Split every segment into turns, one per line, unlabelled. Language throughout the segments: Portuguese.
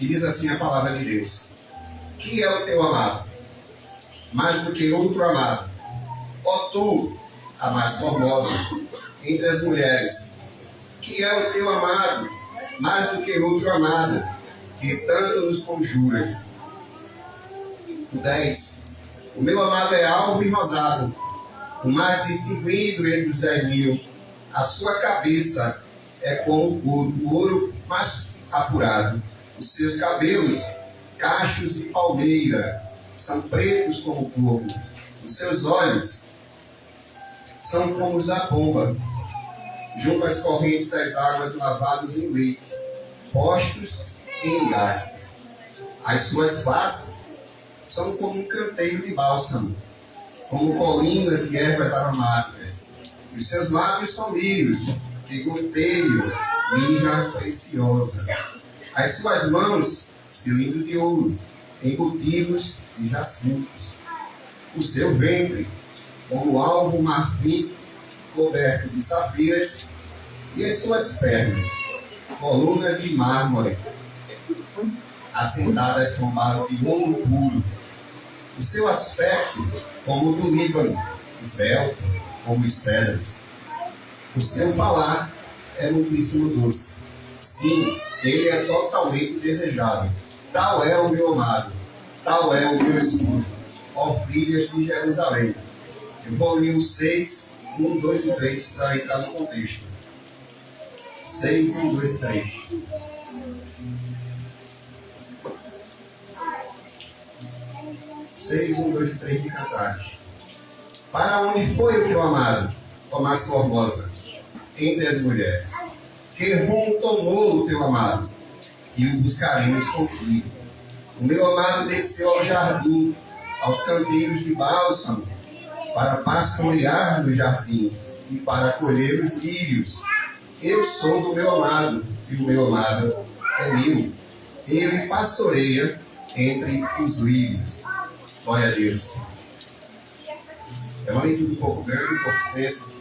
E diz assim a palavra de Deus: que é o teu amado, mais do que outro amado? Ó tu, a mais formosa entre as mulheres, que é o teu amado, mais do que outro amado, que tanto nos conjuras. 10. O meu amado é alvo e rosado, o mais distinguido entre os 10.000. A sua cabeça é como o ouro mais apurado. Os seus cabelos, cachos de palmeira, são pretos como o corvo. Os seus olhos são como os da pomba, junto às correntes das águas lavados em leite, postos em engastes. As suas faces são como um canteiro de bálsamo, como colinas de ervas aromáticas. Os seus lábios são lírios, de goteio, mirra preciosa. As suas mãos, cilindro de ouro, embutidos de jacintos. O seu ventre, como alvo marfim, coberto de safiras, e as suas pernas, colunas de mármore, assentadas com base de ouro puro. O seu aspecto, como o do Líbano, esbelto, como os cedros. O seu falar é muitíssimo doce. Sim, ele é totalmente desejável. Tal é o meu amado, tal é o meu esposo, ó filhas de Jerusalém. Eu vou ler o 6, 1, 2 e 3 para entrar no contexto. 6, 1, 2 e 3. 6, 1, 2 e 3 de Cantares. Para onde foi o teu amado, ó mais formosa, entre as mulheres? Que rumo tomou o teu amado? E o buscaremos contigo. O meu amado desceu ao jardim, aos canteiros de bálsamo, para pastorear nos jardins e para colher os lírios. Eu sou do meu amado, e o meu amado é meu. Ele pastoreia entre os lírios. Glória a Deus. É uma leitura um pouco grande, um pouco extensa.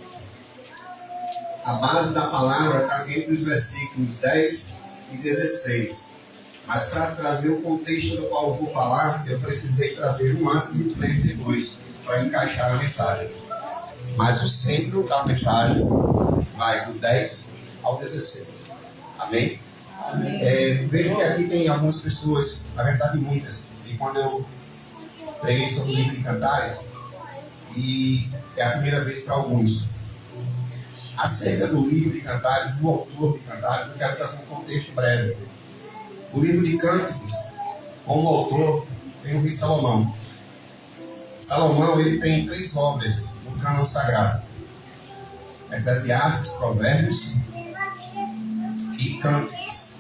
A base da palavra está entre os versículos 10 e 16. Mas para trazer o contexto do qual eu vou falar, eu precisei trazer um antes e um depois, para encaixar na mensagem. Mas o centro da mensagem vai do 10 ao 16. Amém? Amém. Vejo que aqui tem algumas pessoas, na verdade muitas, e quando eu preguei sobre o livro de Cantares, e é a primeira vez para alguns. Acerca do livro de Cantares, do autor de Cantares, eu quero trazer um contexto breve. O livro de Cânticos, como autor, tem o rei Salomão. Salomão, ele tem 3 obras no cânon sagrado: Eclesiastes, Provérbios e Cânticos.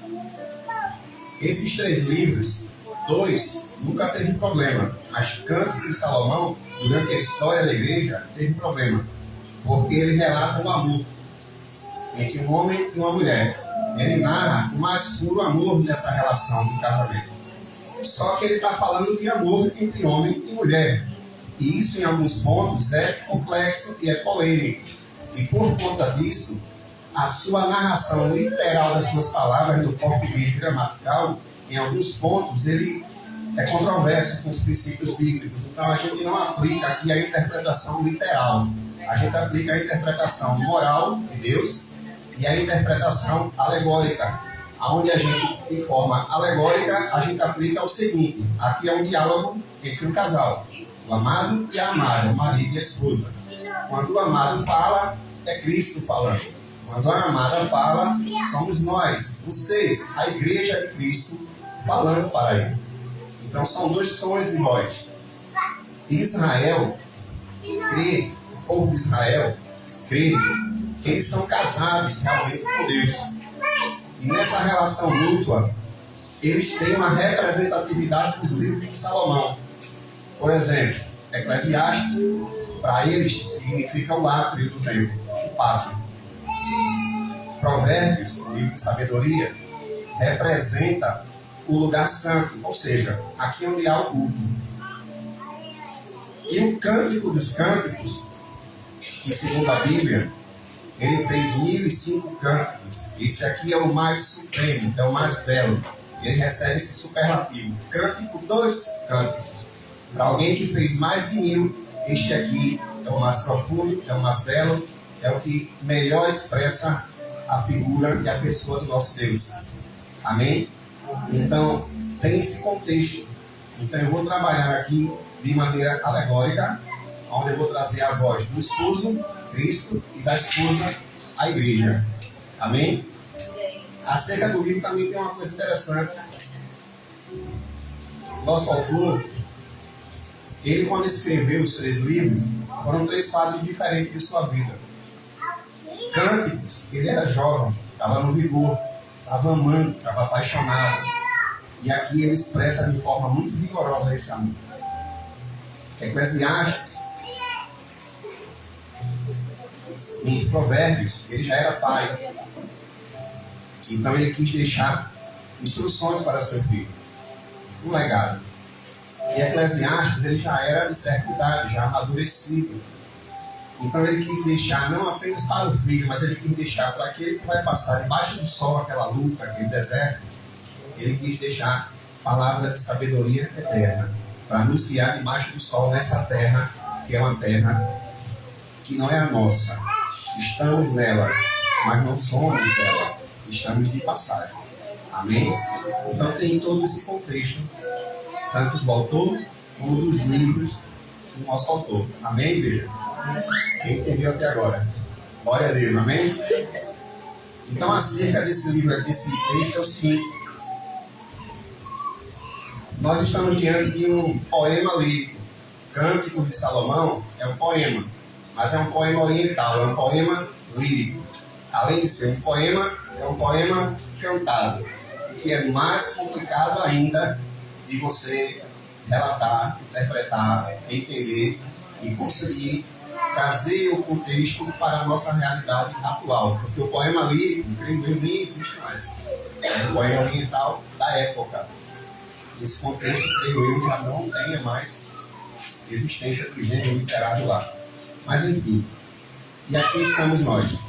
Esses 3 livros, 2 nunca teve problema, mas Cânticos de Salomão, durante a história da igreja, teve problema, porque ele relata um amor entre um homem e uma mulher. Ele narra o mais puro amor nessa relação de casamento. Só que ele está falando de amor entre homem e mulher. E isso, em alguns pontos, é complexo e é polêmico. E por conta disso, a sua narração literal das suas palavras no português gramatical, em alguns pontos, ele é controverso com os princípios bíblicos. Então, a gente não aplica aqui a interpretação literal. A gente aplica a interpretação moral de Deus e a interpretação alegórica. Onde a gente, de forma alegórica, a gente aplica o seguinte: aqui é um diálogo entre um casal, o amado e a amada, o marido e a esposa. Quando o amado fala, é Cristo falando. Quando a amada fala, somos nós, vocês, a igreja de Cristo, falando para ele. Então são 2 tons de voz. Israel crê, o povo de Israel crê que eles são casados realmente com Deus. E nessa relação mútua, eles têm uma representatividade dos livros de Salomão. Por exemplo, Eclesiastes, para eles, significa o átrio do templo, o pátio. Provérbios, o livro de sabedoria, representa o lugar santo, ou seja, aqui onde há o culto. E o Cântico dos Cânticos, que segundo a Bíblia, ele fez 1005 cânticos. Esse aqui é o mais supremo, é o mais belo. ele recebe esse superlativo: cântico dos cânticos. Para alguém que fez mais de 1000, este aqui é o mais profundo, é o mais belo, é o que melhor expressa a figura e a pessoa do nosso Deus. Amém? Então, tem esse contexto. Então, eu vou trabalhar aqui de maneira alegórica, onde eu vou trazer a voz do esposo, Cristo, e da esposa, a igreja. Amém? Acerca do livro também tem uma coisa interessante. Nosso autor, ele, quando escreveu os 3 livros, foram 3 fases diferentes de sua vida. Cânticos, ele era jovem, estava no vigor, estava amando, estava apaixonado. E aqui ele expressa de forma muito vigorosa esse amor. Eclesiastes, em Provérbios, ele já era pai. Então ele quis deixar instruções para seu filho, um legado. E Eclesiastes, ele já era de certa idade, já amadurecido. Então ele quis deixar não apenas para o filho, mas ele quis deixar para aquele que vai passar debaixo do sol, aquela luta, aquele deserto. Ele quis deixar palavra de sabedoria eterna, para anunciar debaixo do sol nessa terra, que é uma terra que não é a nossa. Estamos nela, mas não somos dela. Estamos de passagem. Amém? Então tem todo esse contexto, tanto do autor como dos livros do nosso autor. Amém, igreja? Quem entendeu até agora? Glória a Deus, amém? Então, acerca desse livro, desse texto, é o seguinte: nós estamos diante de um poema lírico. Cântico de Salomão é um poema, mas é um poema oriental, é um poema lírico. Além de ser um poema, é um poema cantado, que é mais complicado ainda de você relatar, interpretar, entender e conseguir trazer o contexto para a nossa realidade atual. Porque o poema lírico, creio eu, nem existe mais. É um poema oriental da época. Esse contexto, creio eu, já não tenha mais existência do gênero literário lá. Mas enfim, e aqui estamos nós.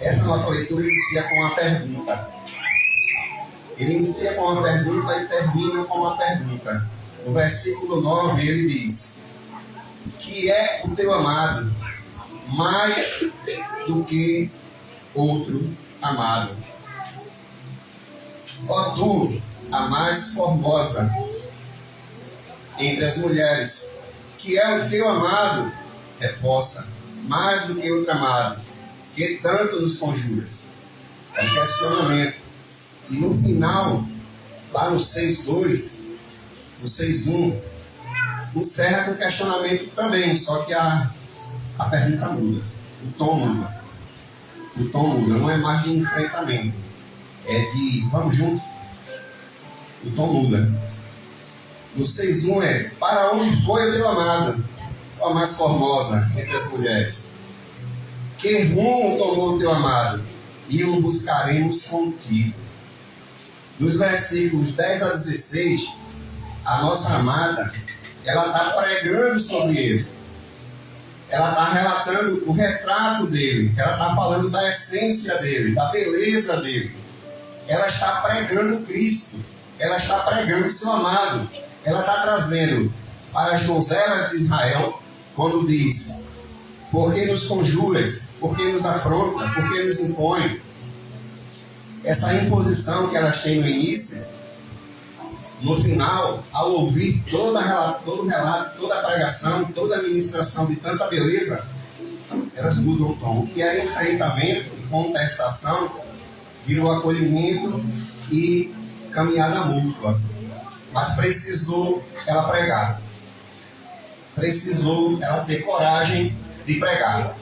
Essa nossa leitura inicia com uma pergunta. Ele inicia com uma pergunta e termina com uma pergunta. No versículo 9 ele diz: que é o teu amado mais do que outro amado? Ó tu, a mais formosa entre as mulheres, que é o teu amado, reforça, mais do que outro amado, que tanto nos conjuras. É um questionamento. E no final, lá no 6.2, no 6.1, encerra com questionamento também, só que a pergunta muda, o tom muda. O tom muda, não é mais de enfrentamento, é de vamos juntos. O tom muda. No 6.1 é: para onde foi o teu amado, a mais formosa entre as mulheres? Que rumo tomou o teu amado? E o buscaremos contigo. Nos versículos 10 a 16, a nossa amada, ela está pregando sobre ele. Ela está relatando o retrato dele. Ela está falando da essência dele, da beleza dele. Ela está pregando Cristo. Ela está pregando seu amado. Ela está trazendo para as donzelas de Israel, quando diz: por que nos conjuras? Por que nos afronta? Por que nos impõe? Essa imposição que elas têm no início, no final, ao ouvir todo o relato, toda a pregação, toda a ministração de tanta beleza, elas mudam o tom. O que era enfrentamento, contestação, virou acolhimento e caminhada mútua. Mas precisou ela pregar. Precisou ela ter coragem de pregar.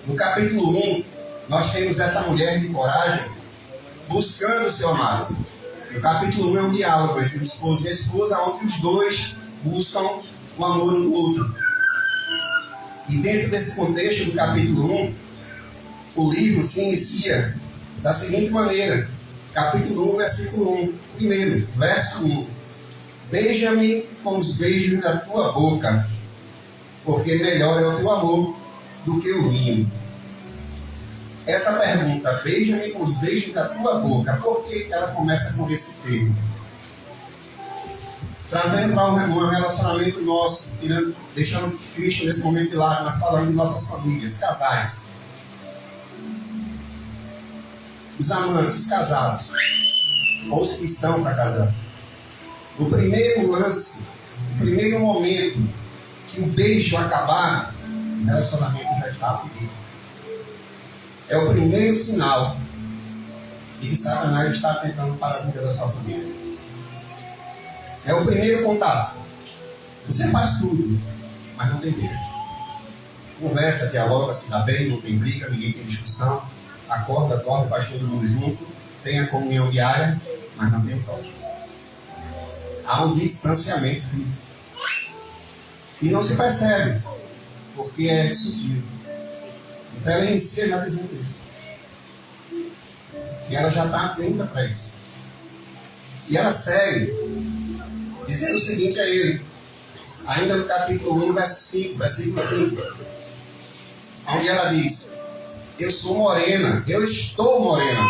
No capítulo 1, nós temos essa mulher de coragem buscando o seu amado. No capítulo 1 é um diálogo entre o esposo e a esposa, onde os dois buscam o amor um do outro. E dentro desse contexto do capítulo 1, o livro se inicia da seguinte maneira. Capítulo 1, versículo 1. Primeiro, verso 1. Beija-me com os beijos da tua boca, porque melhor é o teu amor do que o vinho. Essa pergunta, beija-me com os beijos da tua boca, por que ela começa com esse termo? Trazendo para um relacionamento nosso, deixando Cristo nesse momento de lado, nós falando de nossas famílias, casais. Os amantes, os casados, ou os que estão para casar. O primeiro lance, o primeiro momento que o beijo acabar, o relacionamento já está pedido. É o primeiro sinal de que Satanás está tentando para a vida da sua família. É o primeiro contato. Você faz tudo, mas não tem beijo. Conversa, dialoga, se dá bem, não tem briga, ninguém tem discussão. Acorda, dorme, faz todo mundo junto. Tem a comunhão diária, mas não tem o toque. Há um distanciamento físico. E não se percebe, porque é sutil. Então ela inicia já dizendo isso. E ela já está atenta para isso. E ela segue dizendo o seguinte a ele, ainda no capítulo 1, versículo 5, onde ela diz: eu sou morena, eu estou morena,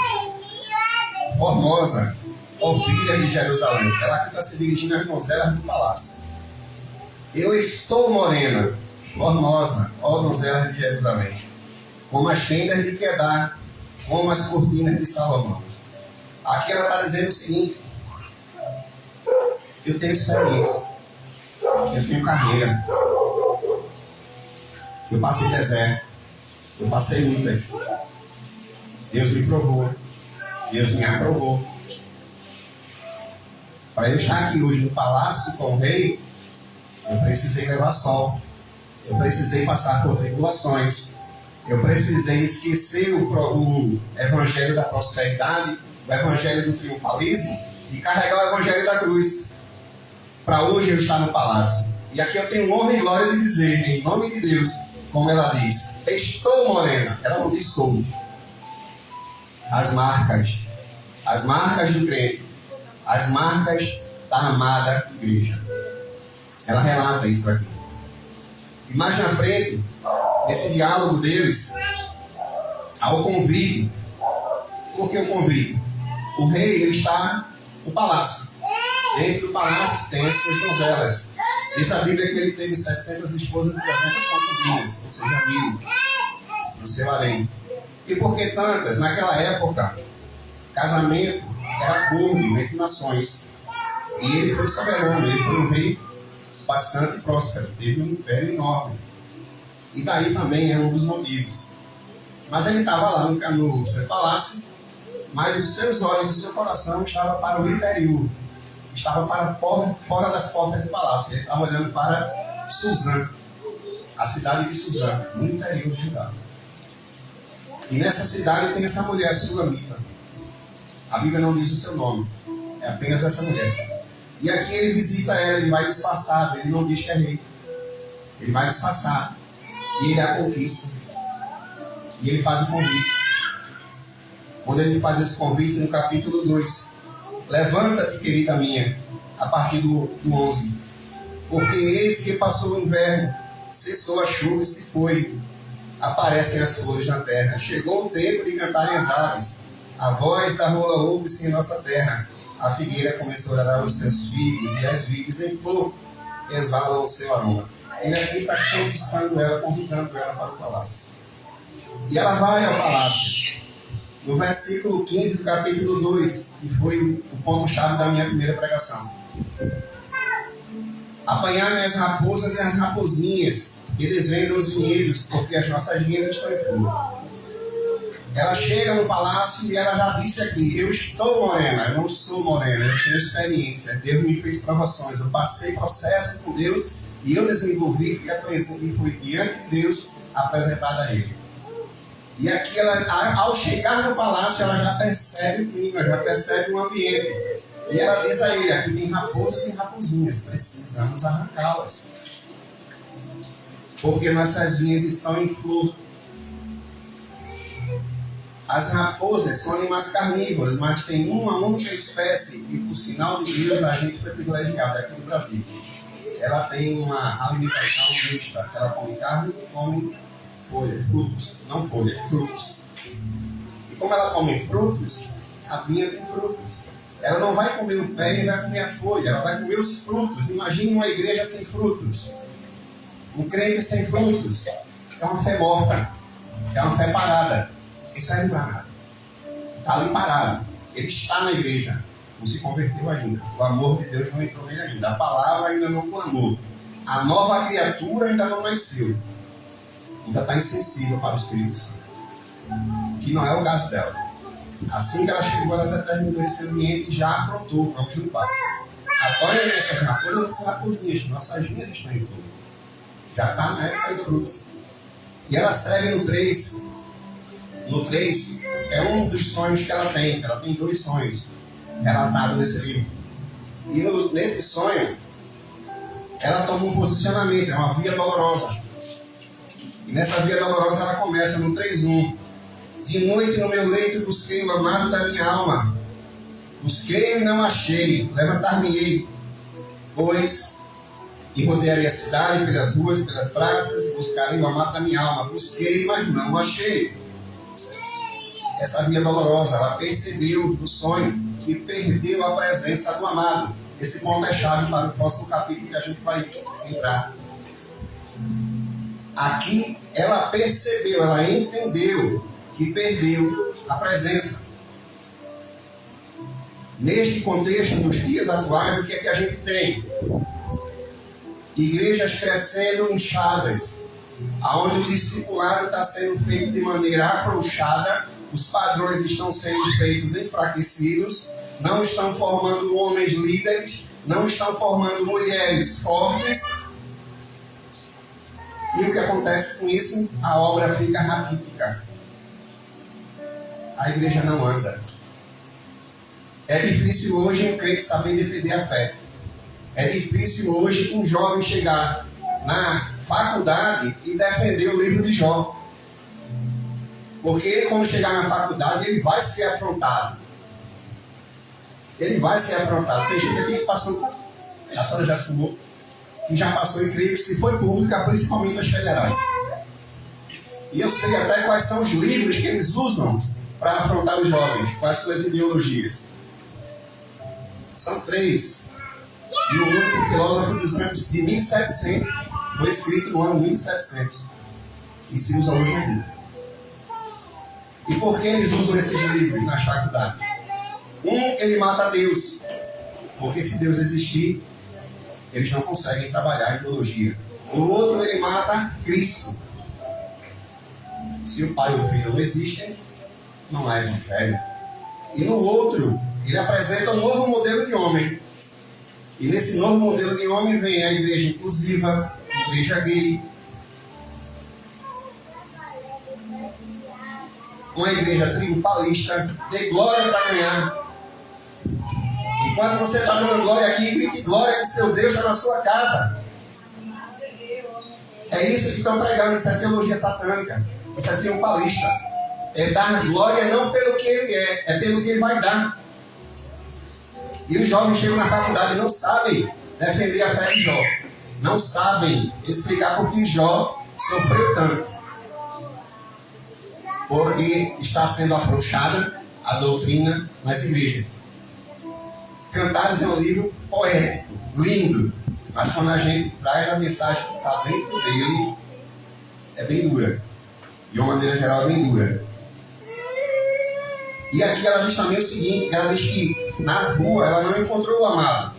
formosa, ó filha de Jerusalém. Ela aqui está se dirigindo às donzelas do palácio. Eu estou morena, formosa, ó donzelas de Jerusalém, como as tendas de Quedar, como as cortinas de Salomão. Aqui ela está dizendo o seguinte: eu tenho experiência, eu tenho carreira, eu passei deserto, eu passei lutas, Deus me provou, Deus me aprovou. Para eu estar aqui hoje no palácio com o rei, eu precisei levar sol, eu precisei passar por tribulações, eu precisei esquecer o evangelho da prosperidade, o evangelho do triunfalismo e carregar o evangelho da cruz. Para hoje eu estar no palácio. E aqui eu tenho honra e glória de dizer, em nome de Deus, como ela diz: estou morena. Ela não diz sou. As marcas do crente, as marcas da amada igreja. Ela relata isso aqui. E mais na frente, nesse diálogo deles, há o convite. Por que o convite? O rei, ele está no palácio. Dentro do palácio tem as suas donzelas. Diz a Bíblia que ele teve 700 esposas e 300 concubinas, ou seja, 1000 no seu harém. E por que tantas? Naquela época, casamento era acordo entre nações. E ele foi soberano, ele foi um rei bastante próspero, teve um império enorme. E daí também é um dos motivos. Mas ele estava lá no seu palácio, mas os seus olhos e o seu coração estavam para o interior. Estava para fora das portas do palácio. Ele estava olhando para Suzã, a cidade de Suzã, no interior de Judá. E nessa cidade tem essa mulher sulamita. A Bíblia não diz o seu nome, é apenas essa mulher. E aqui ele visita ela, ele vai disfarçado, ele não diz que é rei. Ele vai disfarçado. E ele a conquista. E ele faz o convite. Quando ele faz esse convite no capítulo 2, levanta-te, querida minha, a partir do 11. Porque eis que passou o inverno, cessou a chuva e se foi. Aparecem as flores na terra. Chegou o tempo de cantarem as aves. A voz da rola ouve-se em nossa terra. A figueira começou a dar os seus figos e as vides em flor exalam o seu aroma. Ele aqui está conquistando ela, convidando ela para o palácio. E ela vai ao palácio. No versículo 15 do capítulo 2, que foi o ponto-chave da minha primeira pregação. Apanhar-me as raposas e as raposinhas, que desvendam os vinhedos, porque as nossas vinhas estão em flor. Ela chega no palácio e ela já disse aqui: eu estou morena, eu não sou morena, eu tenho experiência, Deus me fez provações, eu passei processo com Deus e eu desenvolvi, fui diante de Deus apresentada a Ele. E aqui, ela, ao chegar no palácio, ela já percebe o clima, já percebe o ambiente. E ela diz a ele: aqui tem raposas e raposinhas, precisamos arrancá-las. Porque nossas vinhas estão em flor. As raposas são animais carnívoros, mas tem uma única espécie, e por sinal de Deus a gente foi privilegiado aqui no Brasil. Ela tem uma alimentação mista, ela come carne e come folhas, frutos, não folhas, frutos. E como ela come frutos, a vinha tem frutos. Ela não vai comer o pé nem vai comer a folha, ela vai comer os frutos. Imagine uma igreja sem frutos. Um crente sem frutos é uma fé morta, é uma fé parada. Não serve para nada. Está ali parado. Ele está na igreja, não se converteu ainda. O amor de Deus não entrou nele ainda. A palavra ainda não clamou. A nova criatura ainda não nasceu. Ainda está insensível para o Espírito Santo. Que não é o caso dela. Assim que ela chegou, ela determinou esse ambiente e já afrontou. Vamos juntar. Agora nessas raposas e raposinhas, nossas linhas estão em fruto. Já está na época de frutos. E ela segue no 3. No 3 é um dos sonhos que ela tem. Ela tem 2 sonhos relatados nesse livro. E nesse sonho, ela toma um posicionamento, é uma via dolorosa. E nessa via dolorosa ela começa no 3:1. De noite no meu leito busquei o amado da minha alma. Busquei e não achei. Levantar-me-ei, pois, e rodearei a cidade pelas ruas, pelas praças, buscarei o amado da minha alma. Busquei, mas não o achei. Essa via dolorosa, ela percebeu no sonho que perdeu a presença do amado. Esse ponto é chave para o próximo capítulo que a gente vai entrar. Aqui ela percebeu, ela entendeu que perdeu a presença. Neste contexto, nos dias atuais, o que é que a gente tem? Igrejas crescendo inchadas, onde o discipulado está sendo feito de maneira afrouxada, os padrões estão sendo feitos enfraquecidos, não estão formando homens líderes, não estão formando mulheres fortes. E o que acontece com isso? A obra fica raquítica. A igreja não anda. É difícil hoje um crente saber defender a fé. É difícil hoje um jovem chegar na faculdade e defender o livro de Jó. Porque ele, quando chegar na faculdade, ele vai ser afrontado. Ele vai ser afrontado. Tem gente aqui que passou, a senhora já estudou, que já passou em creio, se foi pública, principalmente as federais. E eu sei até quais são os livros que eles usam para afrontar os jovens, com as suas ideologias. São 3. E o único filósofo dos anos de 1700 foi escrito no ano 1700. E se usa hoje ainda. E por que eles usam esses livros nas faculdades? Ele mata Deus. Porque se Deus existir, eles não conseguem trabalhar a ideologia. O outro, ele mata Cristo. Se o Pai e o Filho não existem, não há evangelho. E no outro, ele apresenta um novo modelo de homem. E nesse novo modelo de homem vem a igreja inclusiva, a igreja gay. Uma igreja triunfalista, de glória para ganhar. Enquanto você está dando glória aqui, grite glória que seu Deus está na sua casa. É isso que estão pregando, isso é teologia satânica. Isso é triunfalista. É dar glória não pelo que ele é pelo que ele vai dar. E os jovens chegam na faculdade e não sabem defender a fé de Jó. Não sabem explicar por que Jó sofreu tanto. Porque está sendo afrouxada a doutrina nas igrejas. Cantares é um livro poético, lindo. Mas quando a gente traz a mensagem que está dentro dele, é bem dura. De uma maneira geral, é bem dura. E aqui ela diz também o seguinte, ela diz que na rua ela não encontrou o amado.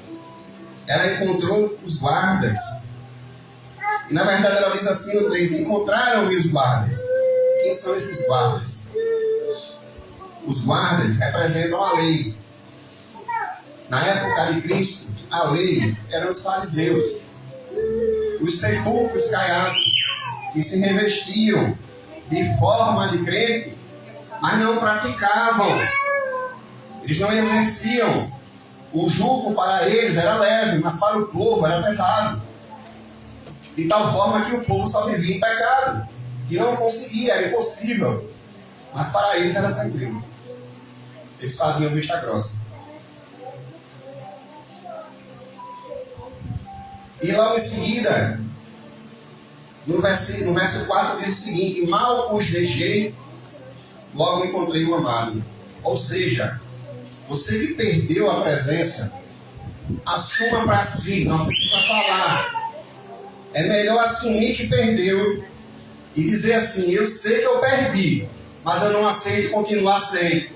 Ela encontrou os guardas. E na verdade ela diz assim no 3, encontraram-me os guardas. Quem são esses guardas? Os guardas representam a lei. Na época de Cristo, a lei eram os fariseus. Os sepulcros caiados, que se revestiam de forma de crente, mas não praticavam. Eles não exerciam. O jugo para eles era leve, mas para o povo era pesado. De tal forma que o povo só vivia em pecado, que não conseguia, era impossível. Mas para eles era tranquilo. Eles faziam vista grossa. E logo em seguida, no verso 4 diz o seguinte: mal os deixei logo encontrei o amado. Ou seja, você que perdeu a presença, assuma para si, não precisa falar. É melhor assumir que perdeu e dizer assim: eu sei que eu perdi, mas eu não aceito continuar sem.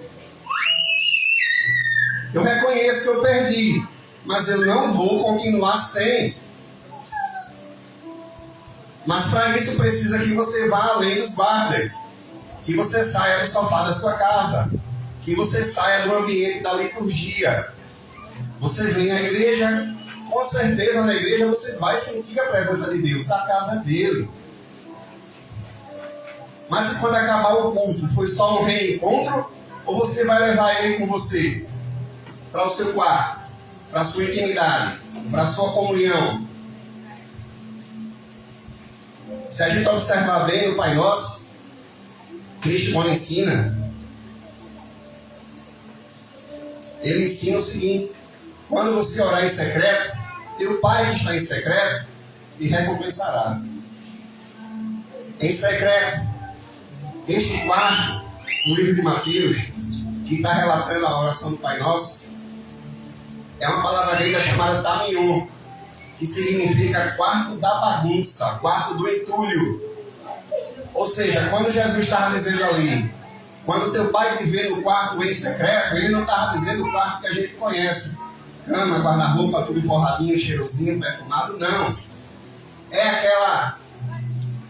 Eu reconheço que eu perdi, mas eu não vou continuar sem. Mas para isso precisa que você vá além dos guardas, que você saia do sofá da sua casa, que você saia do ambiente da liturgia. Você vem à igreja, com certeza na igreja você vai sentir a presença de Deus, a casa dele. Mas e quando acabar o culto, foi só um reencontro? Ou você vai levar ele com você para o seu quarto, para a sua intimidade, para a sua comunhão? Se a gente observar bem o Pai Nosso, Cristo quando ensina, ele ensina o seguinte: quando você orar em secreto, teu Pai que está em secreto te recompensará. Em secreto, este quarto, no livro de Mateus, que está relatando a oração do Pai Nosso, é uma palavra grega chamada tamion, que significa quarto da bagunça, quarto do entulho. Ou seja, quando Jesus estava dizendo ali, quando teu Pai te vê no quarto em secreto, ele não estava dizendo o quarto que a gente conhece, cama, guarda-roupa, tudo forradinho, cheirosinho, perfumado, não. É aquela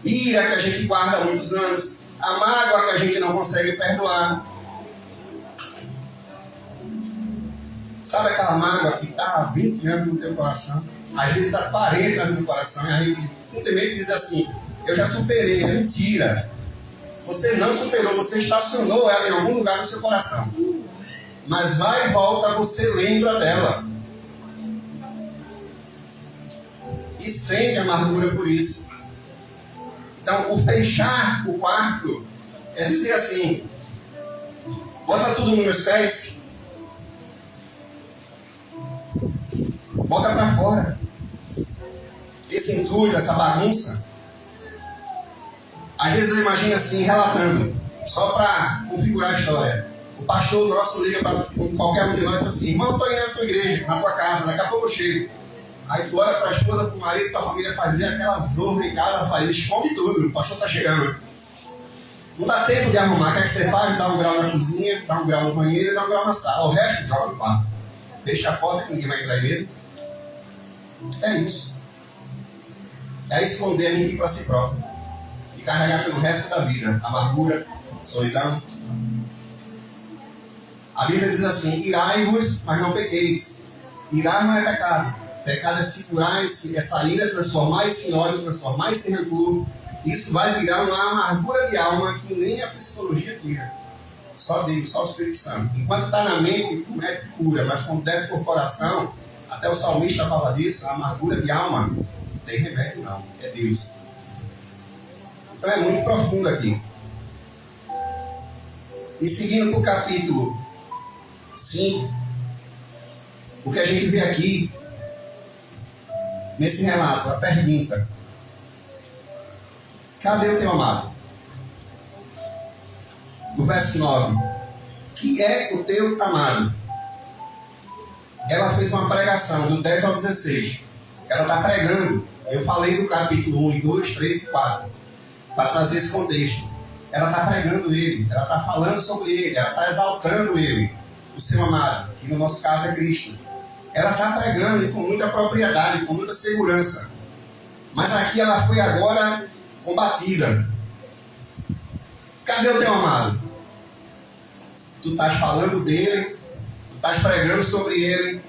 ira que a gente guarda há muitos anos, a mágoa que a gente não consegue perdoar. Sabe aquela mágoa que está há 20 anos no teu coração? Às vezes está 40 anos no coração, e a gente simplesmente diz assim: eu já superei. É mentira. Você não superou, você estacionou ela em algum lugar do seu coração. Mas vai e volta, você lembra dela. E sente amargura por isso. Então, o fechar o quarto é dizer assim: bota tudo nos meus pés, bota para fora. Esse entulho, essa bagunça. Às vezes eu imagino assim, relatando, só para configurar a história. O pastor nosso liga para qualquer um de nós assim: irmão, estou indo na tua igreja, na tua casa, daqui a pouco eu chego. Aí tu olha para a esposa, para o marido, para a família fazer aquela zorra em casa, faz, esconde tudo, o pastor está chegando. Não dá tempo de arrumar, o que é que você faz? Dá um grau na cozinha, dá um grau no banheiro e dá um grau na sala. O resto joga no quarto. Fecha a porta que ninguém vai entrar mesmo. É isso. É esconder a mentir para si próprio. E carregar pelo resto da vida amargura, solidão. A Bíblia diz assim: irai-vos, mas não pequeis. Irar não é pecado. Pecado é segurar essa ira, transformar esse ódio, transformar esse rancor. Isso vai virar uma amargura de alma que nem a psicologia tira. Só Deus, só o Espírito Santo. Enquanto está na mente, o médico cura, mas quando desce por coração, até o salmista fala disso, a amargura de alma não tem remédio, não. É Deus. Então é muito profundo aqui. E seguindo para o capítulo 5, o que a gente vê aqui, nesse relato, a pergunta: cadê o teu amado? No verso 9: que é o teu amado? Ela fez uma pregação do 10 ao 16. Ela está pregando. Eu falei do capítulo 1 e 2, 3 e 4, para trazer esse contexto. Ela está pregando ele, ela está falando sobre ele, ela está exaltando ele, o seu amado, que no nosso caso é Cristo. Ela está pregando e com muita propriedade, com muita segurança. Mas aqui ela foi agora combatida. Cadê o teu amado? Tu estás falando dele, tu estás pregando sobre ele,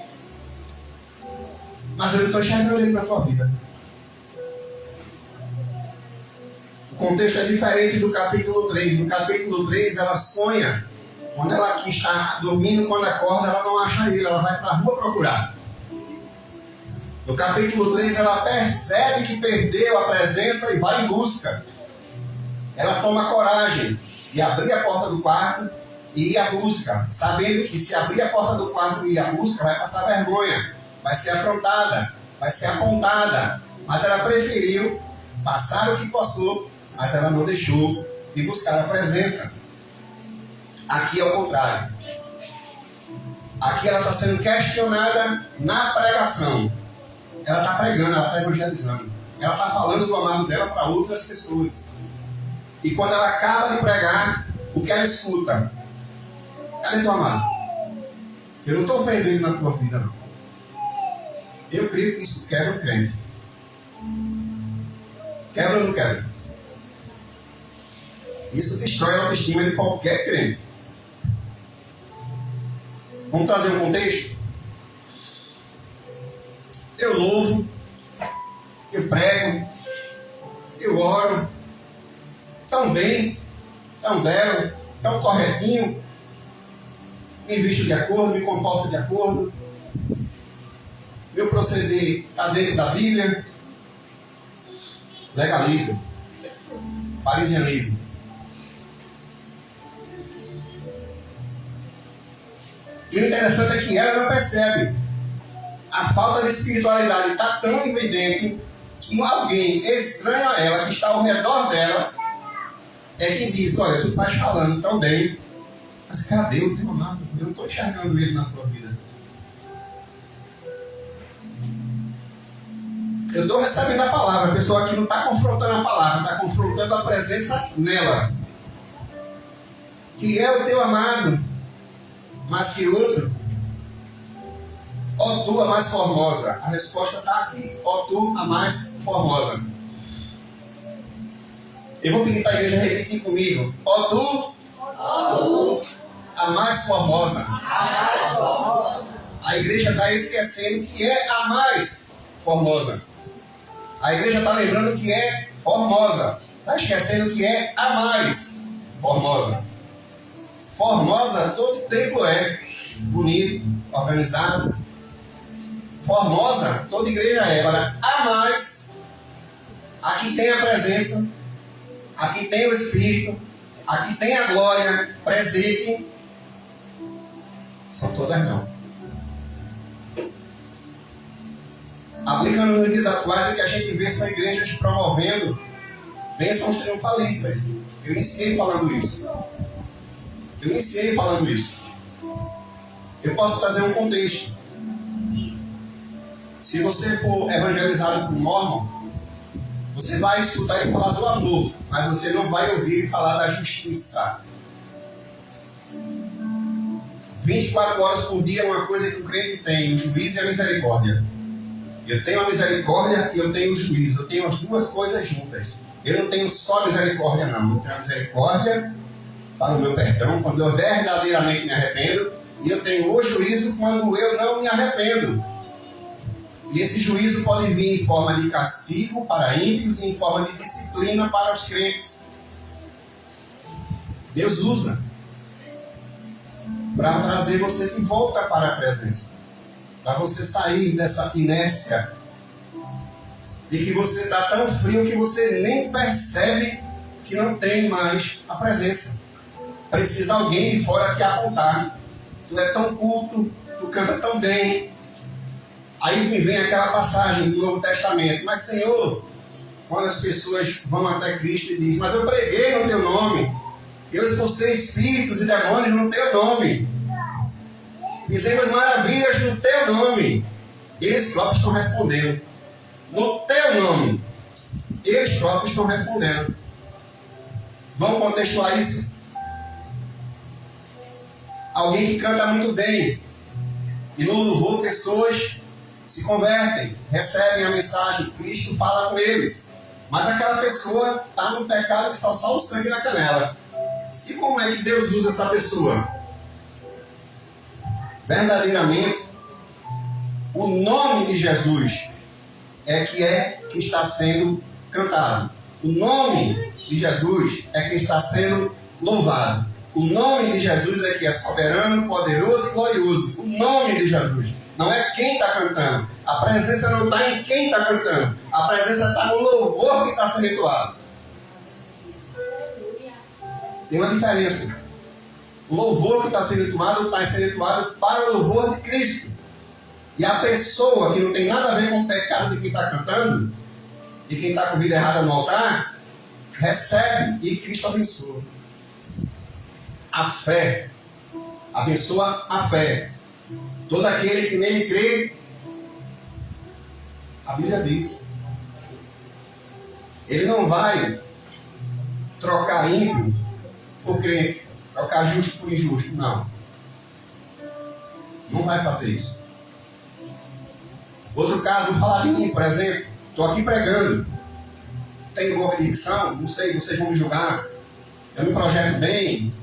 mas eu não estou enxergando ele na tua vida. O contexto é diferente do capítulo 3. No capítulo 3 ela sonha. Quando ela aqui está dormindo, quando acorda, ela não acha ele, ela vai para a rua procurar. No capítulo 3, ela percebe que perdeu a presença e vai em busca. Ela toma coragem de abrir a porta do quarto e ir à busca, sabendo que se abrir a porta do quarto e ir à busca, vai passar vergonha, vai ser afrontada, vai ser apontada. Mas ela preferiu passar o que passou, mas ela não deixou de buscar a presença. Aqui é o contrário. Aqui ela está sendo questionada na pregação. Ela está pregando, ela está evangelizando. Ela está falando do amado dela para outras pessoas. E quando ela acaba de pregar, o que ela escuta? Cadê teu amado? Eu não estou ofendendo na tua vida, não. Eu creio que isso quebra o crente. Quebra ou não quebra? Isso destrói a autoestima de qualquer crente. Vamos trazer um contexto? Eu louvo, eu prego, eu oro, tão bem, tão belo, tão corretinho, me visto de acordo, me comporto de acordo, meu proceder está dentro da Bíblia. Legalismo, parisianismo. E o interessante é que ela não percebe. A falta de espiritualidade está tão evidente que alguém estranho a ela, que está ao redor dela, é quem diz: olha, tu estás falando tão bem, mas cadê o teu amado? Eu não estou enxergando ele na tua vida. Eu estou recebendo a palavra, a pessoa aqui não está confrontando a palavra, está confrontando a presença nela. Que é o teu amado, mas que outro? Ó tu a mais formosa. A resposta está aqui. Ó tu a mais formosa. Eu vou pedir para a igreja repetir comigo. Ó tu a mais formosa. A igreja está esquecendo que é a mais formosa. A igreja está lembrando que é formosa. Está esquecendo que é a mais formosa. Formosa todo tempo é bonito, organizado. Formosa toda igreja é. Agora, a mais, aqui tem a presença, aqui tem o Espírito, aqui tem a glória presente. São todas não. Aplicando nos dias atuais, o que a gente vê são igrejas promovendo bênçãos triunfalistas. Eu iniciei falando isso. Eu posso trazer um contexto. Se você for evangelizado por Mormon, você vai escutar ele falar do amor, mas você não vai ouvir ele falar da justiça. 24 horas por dia é uma coisa que o crente tem: o juízo e a misericórdia. Eu tenho a misericórdia e eu tenho o juízo. Eu tenho as duas coisas juntas. Eu não tenho só misericórdia, não. Eu tenho a misericórdia para o meu perdão, quando eu verdadeiramente me arrependo. E eu tenho o juízo quando eu não me arrependo. E esse juízo pode vir em forma de castigo para ímpios e em forma de disciplina para os crentes. Deus usa para trazer você de volta para a presença. Para você sair dessa inércia de que você está tão frio que você nem percebe que não tem mais a presença. Precisa alguém de fora te apontar. Tu é tão culto, tu canta tão bem. Aí me vem aquela passagem do Novo Testamento: mas Senhor, quando as pessoas vão até Cristo e dizem: mas eu preguei no teu nome, eu expulsei espíritos e demônios no teu nome, fizemos maravilhas no teu nome. Eles próprios estão respondendo: no teu nome. Eles próprios estão respondendo. Vamos contextualizar isso? Alguém que canta muito bem e no louvor pessoas se convertem, recebem a mensagem, Cristo fala com eles, mas aquela pessoa está no pecado que só o sangue na canela. E como é que Deus usa essa pessoa? Verdadeiramente, o nome de Jesus é que está sendo cantado. O nome de Jesus é que está sendo louvado. O nome de Jesus é que é soberano, poderoso e glorioso. O nome de Jesus. Não é quem está cantando. A presença não está em quem está cantando. A presença está no louvor que está sendo entoado. Tem uma diferença. O louvor que está sendo entoado para o louvor de Cristo. E a pessoa que não tem nada a ver com o pecado de quem está cantando, de quem está com a vida errada no altar, recebe e Cristo abençoa. a fé. Abençoa a fé. Todo aquele que nele crê, a Bíblia diz, ele não vai trocar ímpio por crente, trocar justo por injusto, não. Não vai fazer isso. Outro caso, vou falar de mim, por exemplo. Estou aqui pregando. Tenho boa dicção? Não sei, vocês vão me julgar. Eu me projeto bem.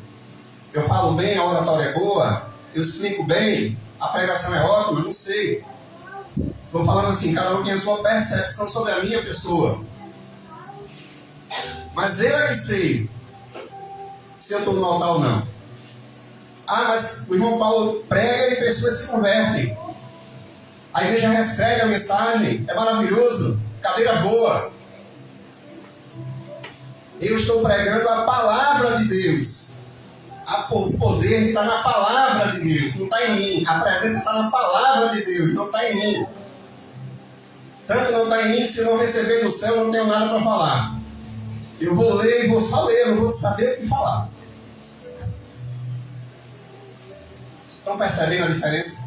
Eu falo bem, a oratória é boa. Eu explico bem. A pregação é ótima, não sei. Estou falando assim, cada um tem a sua percepção sobre a minha pessoa. Mas eu é que sei se eu estou no altar ou não. Ah, mas o irmão Paulo prega e pessoas se convertem. A igreja recebe a mensagem, é maravilhoso, cadeira voa. Eu estou pregando a palavra de Deus. O poder está na palavra de Deus, não está em mim. A presença está na palavra de Deus, não está em mim. Tanto não está em mim, se eu não receber do céu, eu não tenho nada para falar. Eu vou ler e vou só ler, eu não vou saber o que falar. Estão percebendo a diferença?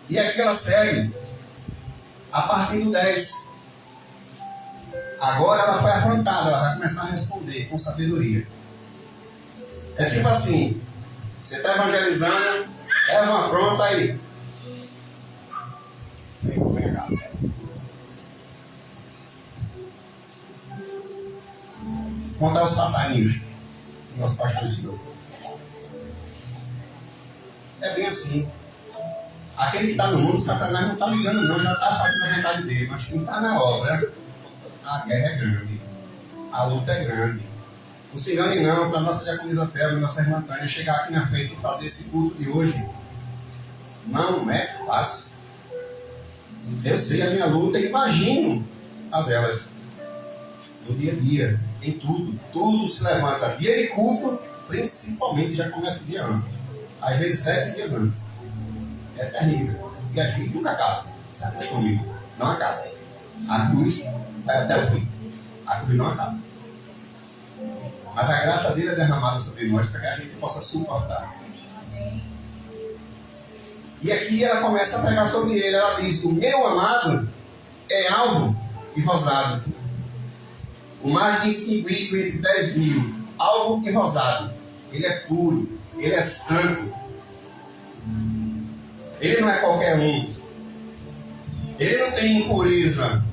E aqui ela segue a partir do 10. Agora ela foi afrontada, ela vai começar a responder com sabedoria. É tipo assim, você está evangelizando, leva uma afronta aí. Sem pegar. Contar os passarinhos. Nosso pastor ensinou. É bem assim. Aquele que está no mundo, Satanás não está ligando, não, já está fazendo a vontade dele. Mas quem está na obra, a guerra é grande, a luta é grande. Não se engane não, para a nossa diaconisa Thelma, nossa irmã Tânia, chegar aqui na frente e fazer esse culto de hoje, não é fácil. Eu sei a minha luta e imagino a delas. No dia a dia, em tudo. Tudo se levanta. Dia de culto, principalmente, já começa o dia antes. Às vezes 7 dias antes. É terrível. E a cruz nunca acaba. Se acostume. Não acaba. A cruz vai até o fim. A cruz não acaba. Mas a graça dele é derramada sobre nós para que a gente possa suportar. E aqui ela começa a pregar sobre ele. Ela diz: o meu amado é alvo e rosado. O mais distinguido entre 10.000. Alvo e rosado. Ele é puro. Ele é santo. Ele não é qualquer um. Ele não tem impureza.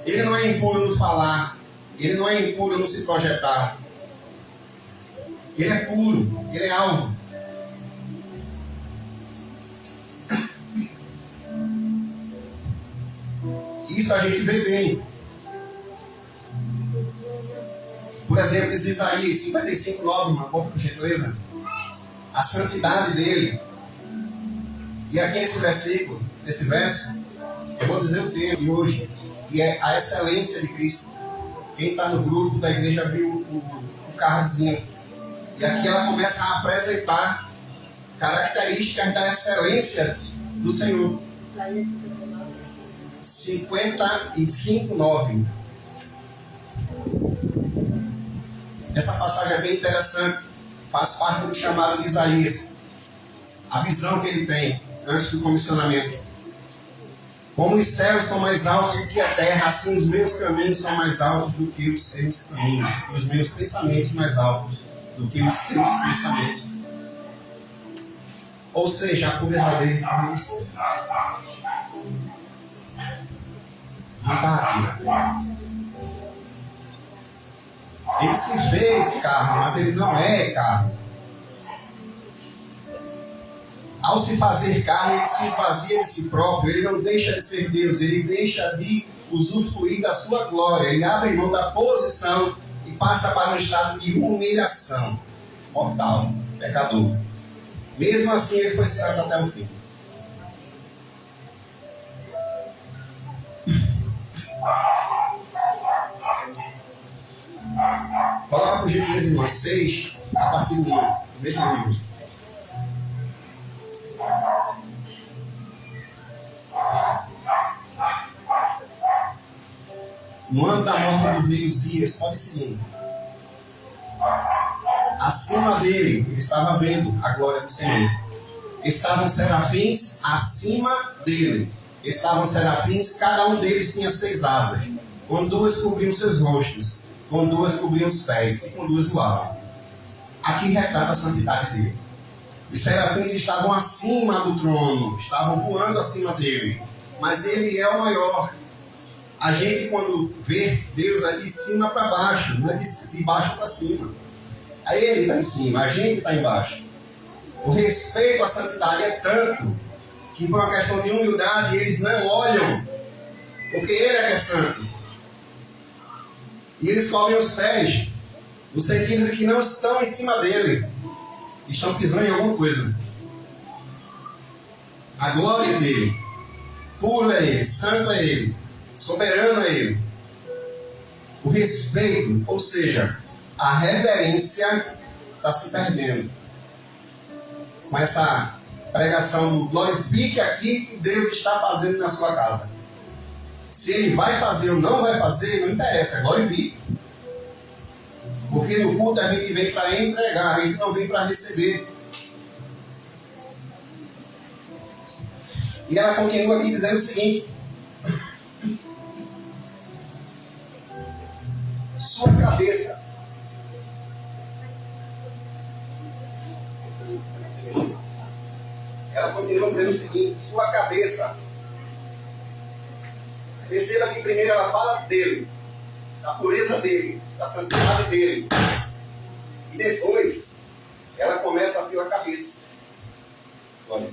Ele não é impuro no falar. Ele não é impuro no se projetar. Ele é puro. Ele é alvo. Isso a gente vê bem. Por exemplo, diz Isaías 55:9, uma boca por gentileza. A santidade dele. E aqui nesse versículo, nesse verso, eu vou dizer o tema de hoje, que é a excelência de Cristo. Quem está no grupo da igreja viu o cardzinho. E aqui ela começa a apresentar características da excelência do Senhor. 55:9. Essa passagem é bem interessante. Faz parte do chamado de Isaías. A visão que ele tem antes do comissionamento. Como os céus são mais altos do que a terra, assim os meus caminhos são mais altos do que os seus caminhos. E os meus pensamentos mais altos do que os seus pensamentos. Ou seja, a pureza dele está no céu. Não está aqui na terra. Ele se fez carne, mas ele não é carne. Ao se fazer carne, ele se esvazia de si próprio. Ele não deixa de ser Deus. Ele deixa de usufruir da sua glória. Ele abre mão da posição e passa para um estado de humilhação mortal, pecador. Mesmo assim, ele foi santo até o fim. Coloca por gentileza, irmã, 6, a partir do 1, mesmo livro. No ano da morte do rei Uzias, pode seguir. Acima dele, ele estava vendo a glória do Senhor. Estavam serafins acima dele. Estavam serafins, cada um deles tinha 6 asas. Com 2 cobriam seus rostos, com 2 cobriam os pés e com 2 voavam. Aqui retrata a santidade dele. Os serafins estavam acima do trono, estavam voando acima dele. Mas ele é o maior. A gente, quando vê Deus, é de cima para baixo, não é de baixo para cima. Aí ele está em cima, a gente está embaixo. O respeito à santidade é tanto que, por uma questão de humildade, eles não olham, porque ele é que é santo. E eles cobrem os pés, no sentido de que não estão em cima dele, estão pisando em alguma coisa. A glória é dele, puro é ele, santo é ele, soberano é ele. O respeito, ou seja, a reverência está se perdendo. Com essa pregação do glorifique aqui que Deus está fazendo na sua casa. Se ele vai fazer ou não vai fazer, não interessa, é glorifique. Porque no culto a gente vem para entregar, a gente não vem para receber. E ela continua aqui dizendo o seguinte: sua cabeça. Ela continua dizendo o seguinte: sua cabeça. Perceba que primeiro ela fala dele, da pureza dele, da santidade dele. E depois ela começa a ter a cabeça. Olha,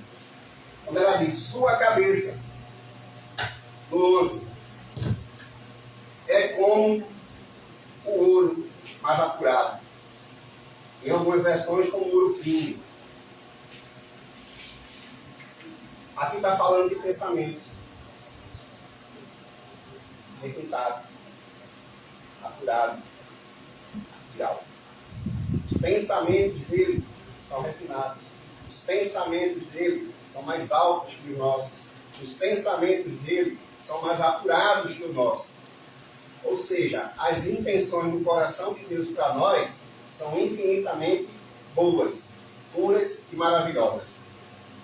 quando ela diz sua cabeça, no 11, é como o ouro mais apurado. Em algumas versões, como ouro fino. Aqui está falando de pensamentos. Requintado, apurado, ideal. Os pensamentos dele são refinados. Os pensamentos dele são mais altos que os nossos. Os pensamentos dele são mais apurados que os nossos. Ou seja, as intenções do coração de Deus para nós são infinitamente boas, puras e maravilhosas.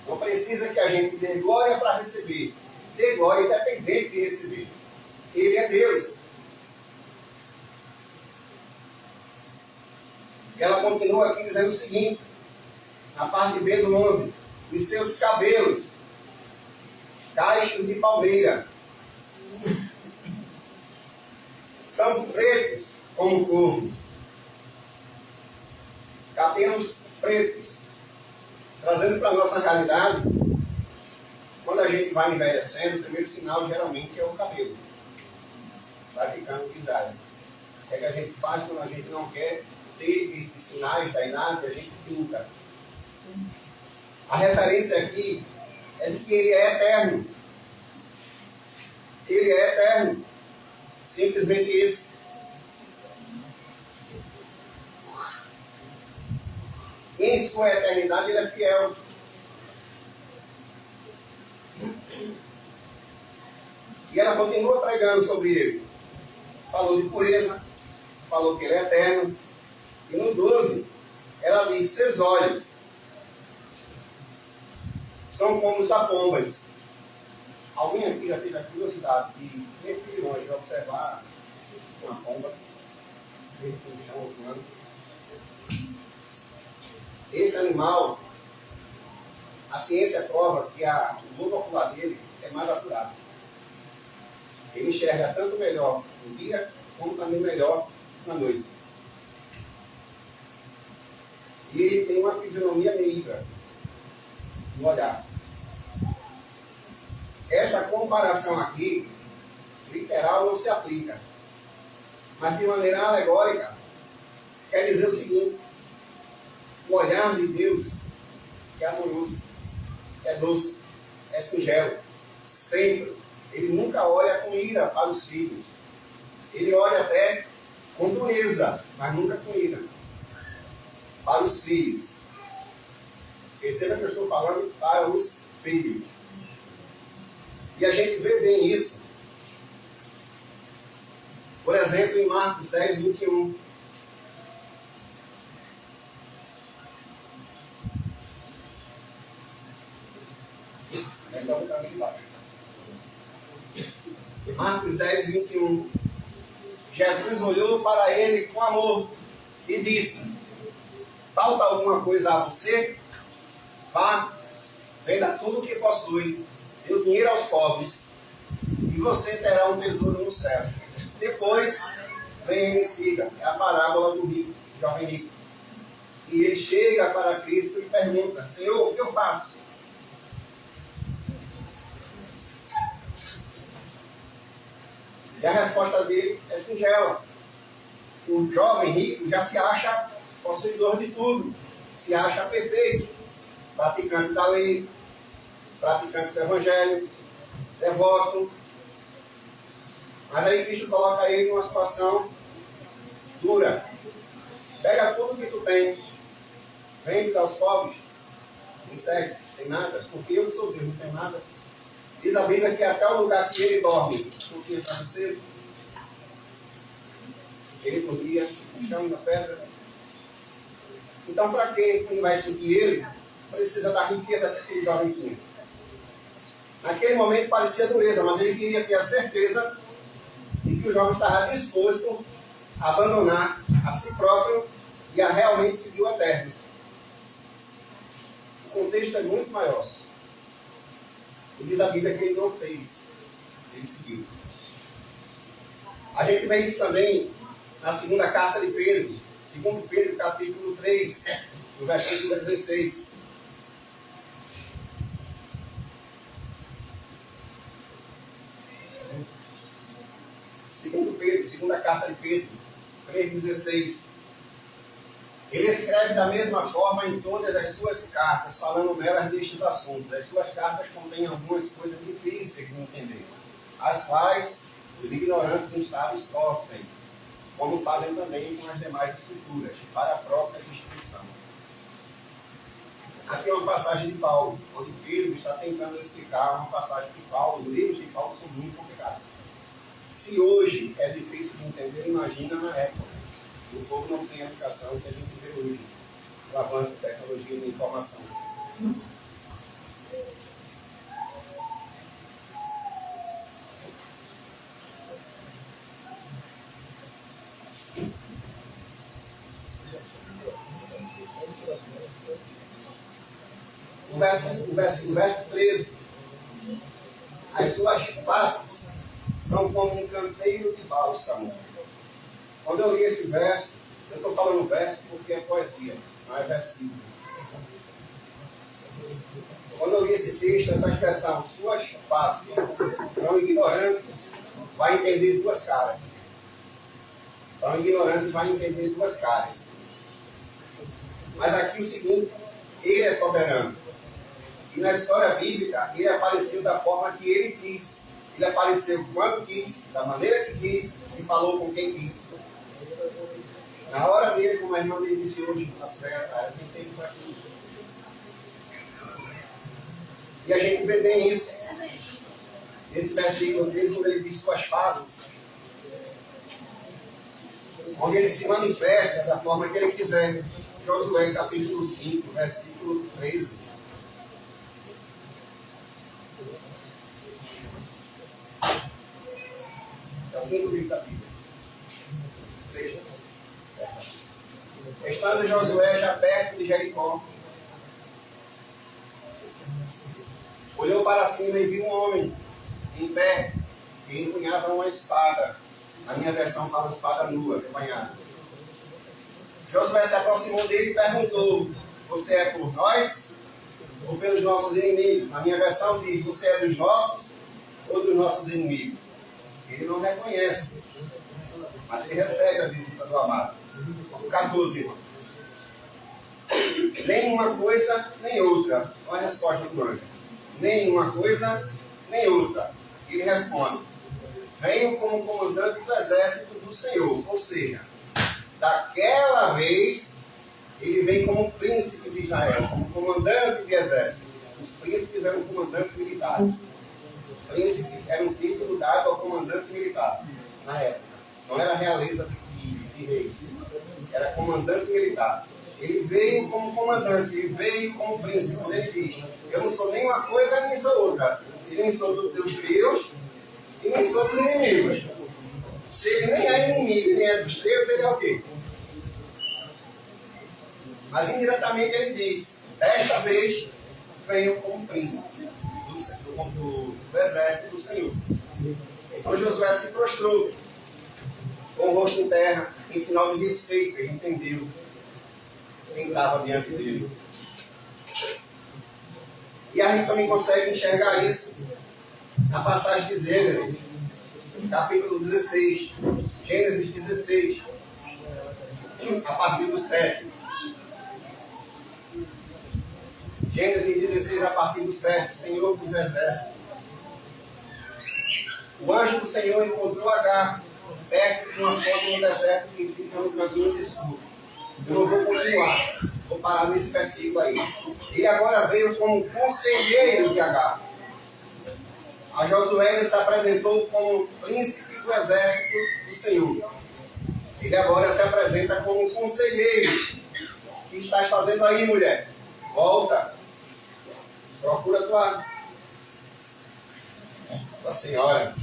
Não precisa que a gente dê glória para receber. Dê glória independente de receber. Ele é Deus. E ela continua aqui dizendo o seguinte, na parte B do 11: e seus cabelos, cachos de palmeira, são pretos como o corvo. Cabelos pretos. Trazendo para a nossa realidade, quando a gente vai envelhecendo, o primeiro sinal geralmente é o cabelo. Vai ficando grisalho. O que é que a gente faz quando a gente não quer ter esses sinais da idade? A gente pinta. A referência aqui é de que ele é eterno. Ele é eterno. Simplesmente isso. Em sua eternidade ele é fiel. E ela continua pregando sobre ele. Falou de pureza, falou que ele é eterno. E no 12, ela diz: seus olhos são como os da pombas. Alguém aqui já teve a curiosidade de ir de longe observar uma pomba no chão voando? Esse animal, a ciência prova que o globo ocular dele é mais apurado. Ele enxerga tanto melhor no dia, como também melhor na noite. E ele tem uma fisionomia negra no olhar. Essa comparação aqui, literal, não se aplica. Mas de maneira alegórica, quer dizer o seguinte: o olhar de Deus é amoroso, é doce, é singelo, sempre. Ele nunca olha com ira para os filhos. Ele olha até com dureza, mas nunca com ira para os filhos. Perceba que eu estou falando para os filhos. E a gente vê bem isso. Por exemplo, em Marcos 10, 21. colocando aqui embaixo. Marcos 10, 21. Jesus olhou para ele com amor e disse: falta alguma coisa a você? Vá, venda tudo o que possui, dê o dinheiro aos pobres, e você terá um tesouro no céu. Depois, venha e me siga. É a parábola do rico, do jovem rico. E ele chega para Cristo e pergunta: Senhor, o que eu faço? E a resposta dele é singela. O jovem rico já se acha possuidor de tudo, se acha perfeito, praticante da lei, praticante do evangelho, devoto. Mas aí Cristo coloca ele numa situação dura. Pega tudo que tu tem, vende aos pobres, me segue, sem nada, porque eu sou Deus, não tenho nada. Diz a Bíblia que até o lugar que ele dorme, não tinha travesseiro. Ele dormia no chão, na pedra. Então, para quem vai seguir ele, precisa da riqueza que aquele jovem tinha. Naquele momento parecia dureza, mas ele queria ter a certeza de que o jovem estava disposto a abandonar a si próprio e a realmente seguir o eterno. O contexto é muito maior. E diz a Bíblia que ele não fez, ele seguiu. A gente vê isso também na segunda carta de Pedro, 2 Pedro, capítulo 3, no versículo 16. Segunda carta de Pedro, 3,16. Ele escreve da mesma forma em todas as suas cartas, falando nelas destes assuntos. As suas cartas contêm algumas coisas difíceis de entender, as quais os ignorantes instados torcem, como fazem também com as demais escrituras, para a própria destruição. Aqui é uma passagem de Paulo, onde Pedro está tentando explicar uma passagem de Paulo. Os livros de Paulo são muito complicados. Se hoje é difícil de entender, imagina na época. O povo não tem a educação que a gente vê hoje, o avanço da tecnologia e da informação. O verso 13. As suas faces são como um canteiro de bálsamo. Quando eu li esse verso, eu estou falando verso porque é poesia, não é versículo. Quando eu li esse texto, essa expressão, suas faces, para um ignorante, vai entender duas caras. Para um ignorante, vai entender duas caras. Mas aqui o seguinte, ele é soberano. E na história bíblica, ele apareceu da forma que ele quis. Ele apareceu quando quis, da maneira que quis, e falou com quem quis. Na hora dele, como a irmã me disse hoje, na secretária, tem tempo para tudo. E a gente vê bem isso. Esse versículo 13, quando ele diz suas faces, onde ele se manifesta da forma que ele quiser. Josué, capítulo 5, versículo 13. É o quinto livro da Bíblia. Seja. Estando Josué já perto de Jericó, olhou para cima e viu um homem em pé que empunhava uma espada. Na minha versão fala espada nua, empunhada. Josué se aproximou dele e perguntou: você é por nós ou pelos nossos inimigos? Na minha versão diz: você é dos nossos ou dos nossos inimigos? Ele não reconhece, mas ele recebe a visita do amado. 14. Nem uma coisa, nem outra. Olha a resposta do anjo. Nem uma coisa, nem outra. Ele responde: venho como comandante do exército do Senhor. Ou seja, daquela vez, ele vem como príncipe de Israel, como comandante de exército. Os príncipes eram comandantes militares. Príncipe era um título dado ao comandante militar, na época. Não era realeza de reis. Era comandante militar. Ele veio como comandante, ele veio como príncipe. Quando ele diz, eu não sou nem uma coisa nem sou outra. E nem sou dos teus e nem sou dos inimigos. Se ele nem é inimigo, nem é dos teus, ele é o quê? Mas indiretamente ele diz, desta vez venho como príncipe do exército do Senhor. Então Josué se prostrou com o rosto em terra, em sinal de respeito. Ele entendeu quem estava diante dele. E a gente também consegue enxergar isso na passagem de Gênesis, capítulo 16. Gênesis 16, a partir do 7. Gênesis 16, a partir do 7. Senhor dos exércitos. O anjo do Senhor encontrou Agar perto de uma fonte no deserto que fica no caminho de sul. Eu não vou continuar, vou parar nesse versículo aí. Ele agora veio como conselheiro de Agar. A Josué ele se apresentou como príncipe do exército do Senhor. Ele agora se apresenta como conselheiro. O que estás fazendo aí, mulher? Volta. Procura tua senhora.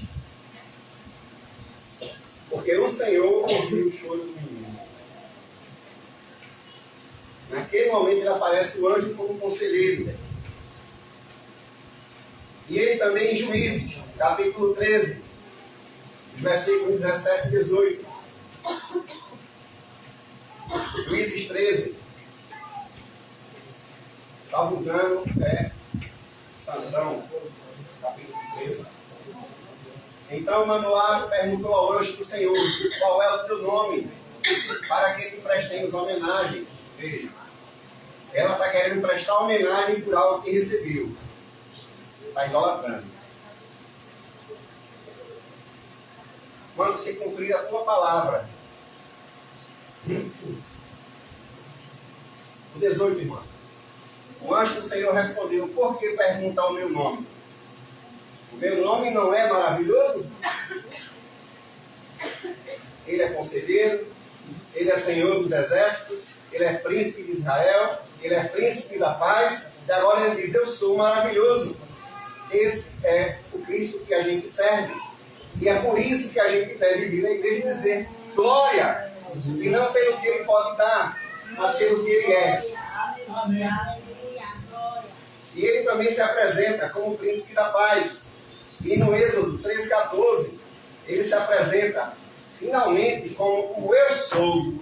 Porque o Senhor ouviu o choro do menino. Naquele momento ele aparece o anjo como conselheiro. E ele também em Juízes, capítulo 13, versículos 17 e 18. Juízes 13. Salvo engano, é Sansão, capítulo 13. Então Manoá perguntou ao anjo do Senhor, qual é o teu nome? Para que te prestemos homenagem. Veja, ela está querendo prestar homenagem por algo que recebeu. Está idolatrando. Quando se cumprir a tua palavra. O 18, irmão. O anjo do Senhor respondeu, por que perguntar o meu nome? O meu nome não é maravilhoso? Ele é conselheiro, ele é Senhor dos exércitos, ele é príncipe de Israel, ele é príncipe da paz, e agora ele diz, eu sou maravilhoso. Esse é o Cristo que a gente serve. E é por isso que a gente deve vir na igreja e dizer glória. E não pelo que ele pode dar, mas pelo que ele é.
Amém.
E ele também se apresenta como príncipe da paz. E no Êxodo 3,14, ele se apresenta finalmente como o eu sou.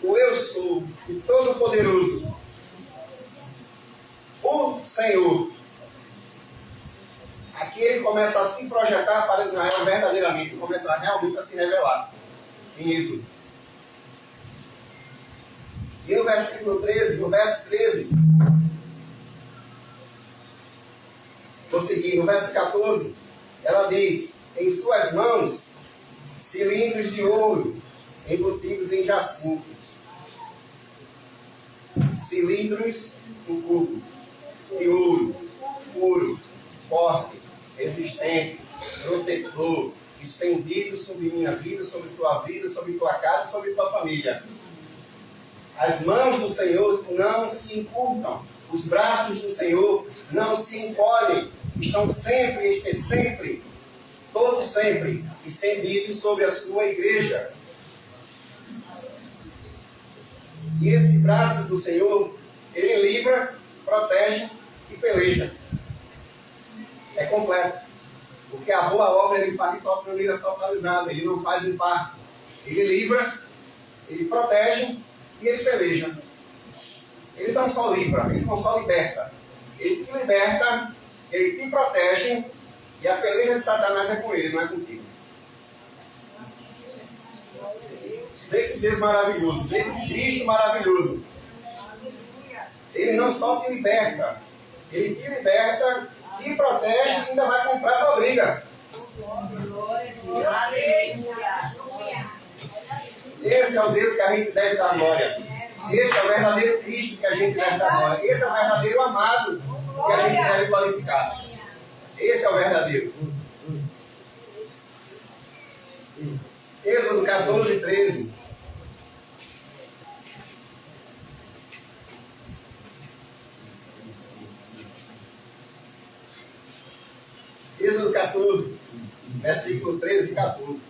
O eu sou, o Todo-Poderoso. O Senhor. Aqui ele começa a se projetar para Israel verdadeiramente, começa realmente a se revelar em Êxodo. E no versículo 13, no verso 13, vou seguir, no verso 14, ela diz, em suas mãos, cilindros de ouro, embutidos em jacintos. Cilindros em cubo, de ouro, puro, forte, resistente, protetor, estendido sobre minha vida, sobre tua vida, sobre tua casa, sobre tua família. As mãos do Senhor não se encurtam, os braços do Senhor não se encolhem, estão sempre, todos sempre, estendidos sobre a sua igreja. E esse braço do Senhor, ele livra, protege e peleja. É completo. Porque a boa obra ele faz de maneira totalizada, ele não faz em parte. Ele livra, ele protege e ele peleja. Ele não só livra, ele não só liberta. Ele te liberta, ele te protege e a peleja de Satanás é com ele, não é contigo. Vê que Deus maravilhoso, vê que Cristo maravilhoso. Ele não só te liberta, ele te liberta, te protege e ainda vai comprar a tua briga. Esse é o Deus que a gente deve dar glória. Esse é o verdadeiro Cristo que a gente deve dar glória. Esse é o verdadeiro amado que a gente deve glorificar. Esse é o verdadeiro. Êxodo 14, 13. 14, versículo 13 e 14.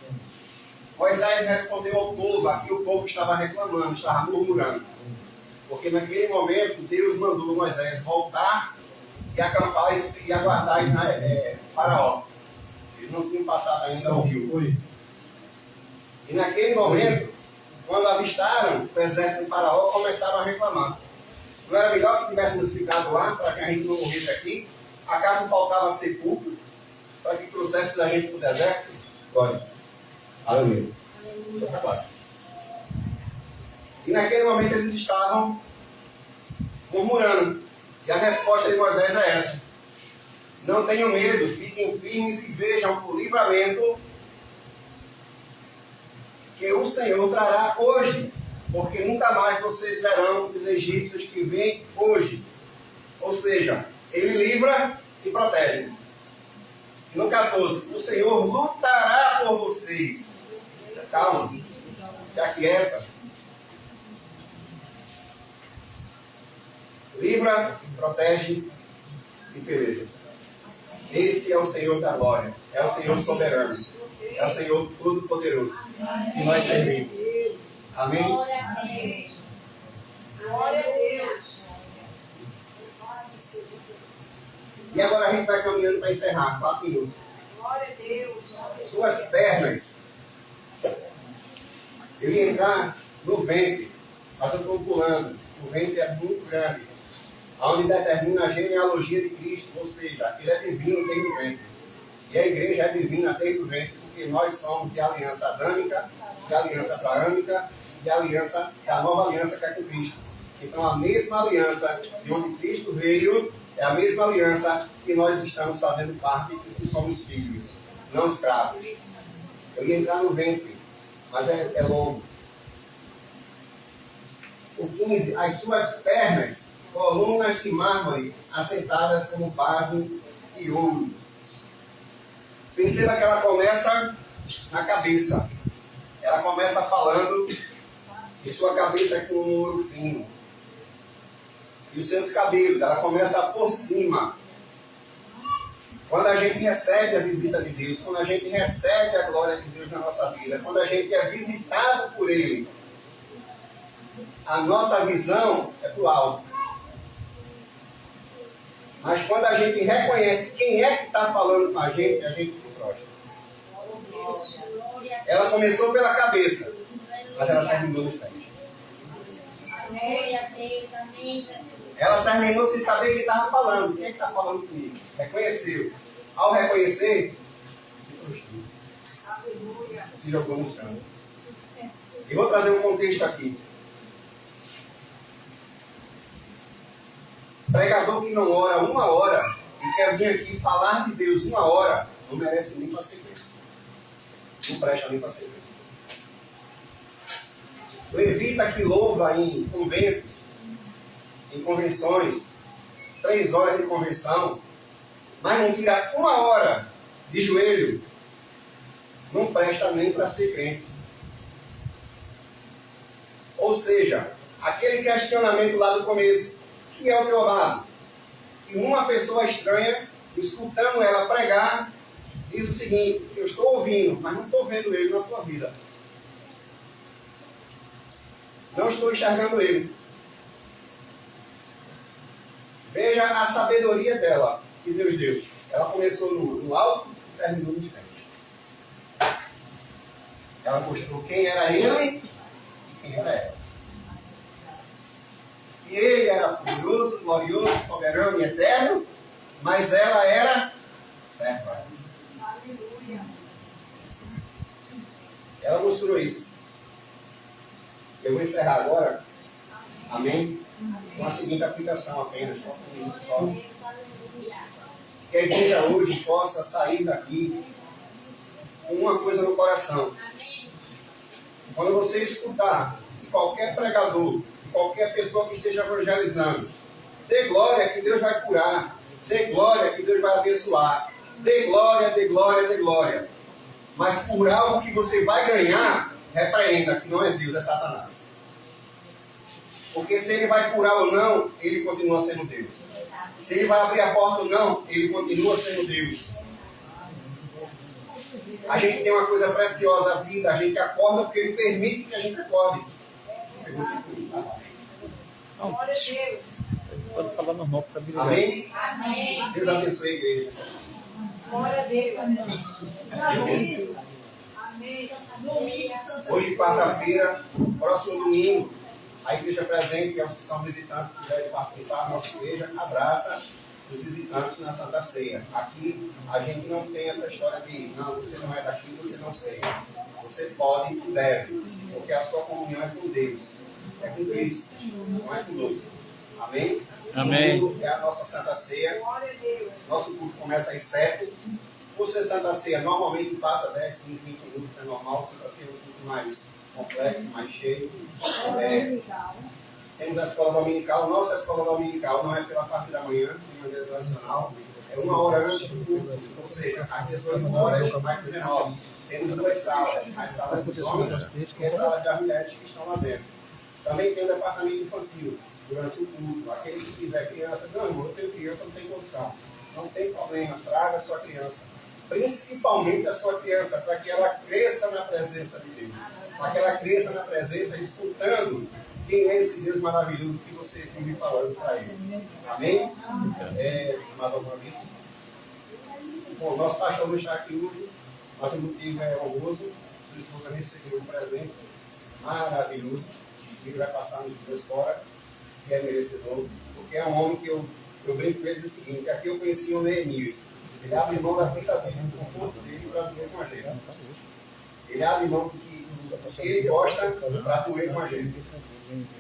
Moisés respondeu ao povo, aqui o povo estava reclamando, estava murmurando. Porque naquele momento Deus mandou Moisés voltar e acampar e aguardar Faraó. Eles não tinham passado ainda o rio. E naquele momento, quando avistaram o exército de Faraó, começaram a reclamar. Não era melhor que tivéssemos ficado lá para que a gente não morresse aqui? Acaso faltava sepulcro para que trouxesse a gente para o deserto? Glória. Aleluia. E naquele momento eles estavam murmurando. E a resposta de Moisés é essa: não tenham medo, fiquem firmes e vejam o livramento que o Senhor trará hoje, porque nunca mais vocês verão os egípcios que vêm hoje. Ou seja, ele livra e protege. E no 14, o Senhor lutará por vocês. Calma, se aquieta. Livra, protege e peleja. Esse é o Senhor da glória. É o Senhor soberano. É o Senhor todo-poderoso que nós servimos. Amém?
Glória a Deus.
E agora a gente vai caminhando para encerrar. 4 minutos.
Glória a Deus.
Suas pernas. Eu ia entrar no ventre, mas eu estou pulando. O ventre é muito grande, onde determina a genealogia de Cristo, ou seja, ele é divino desde o ventre. E a igreja é divina desde o ventre, porque nós somos de aliança adâmica, de aliança abraâmica, de aliança, da nova aliança que é com Cristo. Então a mesma aliança de onde Cristo veio é a mesma aliança que nós estamos fazendo parte e que somos filhos, não escravos. Eu ia entrar no ventre, mas é longo. O 15, as suas pernas, colunas de mármore, assentadas como base de ouro. Perceba que ela começa na cabeça. Ela começa falando de sua cabeça com um ouro fino. E os seus cabelos, ela começa por cima. Quando a gente recebe a visita de Deus, quando a gente recebe a glória de Deus na nossa vida, quando a gente é visitado por Ele, a nossa visão é para o alto. Mas quando a gente reconhece quem é que está falando com a gente se prostra. Ela começou pela cabeça, mas ela terminou nos pés. Ela terminou sem saber quem estava falando. Quem é que está falando comigo? Reconheceu. Ao reconhecer, se prostrou. Se jogou no chão. E vou trazer um contexto aqui. Pregador que não ora 1 hora e quer vir aqui falar de Deus 1 hora, não merece nem para ser feito. Não presta nem para ser feito. Levita que louva em conventos, em convenções, 3 horas de convenção, mas não tira 1 hora de joelho, não presta nem para ser crente. Ou seja, aquele questionamento lá do começo, que é o teu lado? E uma pessoa estranha, escutando ela pregar, diz o seguinte: eu estou ouvindo, mas não estou vendo ele na tua vida. Não estou enxergando ele. Veja a sabedoria dela, que Deus deu. Ela começou no alto e terminou nos pés. Ela mostrou quem era ele e quem era ela. E ele era poderoso, glorioso, soberano e eterno, mas ela era serva. Ela mostrou isso. Eu vou encerrar agora. Amém? Com a seguinte aplicação apenas. Só. Que a igreja hoje possa sair daqui com uma coisa no coração. Quando você escutar de qualquer pregador, qualquer pessoa que esteja evangelizando, dê glória que Deus vai curar, dê glória que Deus vai abençoar, dê glória, dê glória, dê glória. Mas por algo que você vai ganhar, repreenda que não é Deus, é Satanás. Porque se ele vai curar ou não, ele continua sendo Deus. Se ele vai abrir a porta ou não, ele continua sendo Deus. A gente tem uma coisa preciosa, a vida. A gente acorda porque Ele permite que a gente acorde.
Glória a Deus.
Pode falar normal para mim.
Amém?
Amém.
Deus abençoe a igreja.
Glória a Deus. Amém.
Hoje, quarta-feira, próximo domingo, a igreja presente e aos que são visitantes que quiserem participar da nossa igreja, abraça os visitantes na Santa Ceia. Aqui, a gente não tem essa história de, não, você não é daqui, você não ceia. Você pode e deve, porque a sua comunhão é com Deus, é com Cristo, não é com dois. Amém?
Amém.
Domingo é a nossa Santa Ceia.
Glória a Deus.
Nosso culto começa às 7. Por ser Santa Ceia, normalmente passa 10, 15, 20 minutos, é normal. Santa Ceia é um culto mais complexo, mais cheio. Temos a escola dominical. Nossa escola dominical não é pela parte da manhã, de maneira tradicional. É 1 hora antes do culto. Ou seja, às 18 horas vai 19. Temos 2 salas. As salas dos homens e as salas das mulheres que estão lá dentro. Também tem o departamento infantil. Durante o culto, aquele que tiver criança, não, eu tenho criança, não tem condição. Não tem problema, traga a sua criança. Principalmente a sua criança, para que ela cresça na presença de Deus. Para que ela cresça na presença, escutando quem é esse Deus maravilhoso que você vive falando para ele. Amém? Mais alguma vez? Bom, nosso pastor não está aqui hoje, mas o motivo é honroso. Sua esposa recebeu um presente maravilhoso, que vai passar nos dias fora, que é merecedor, porque é um homem que eu brinco com ele o seguinte: aqui eu conheci o Neemias. Ele abre mão da vida dele, do conforto dele para doer com a gente. Ele abre mão do que ele gosta para doer com a gente.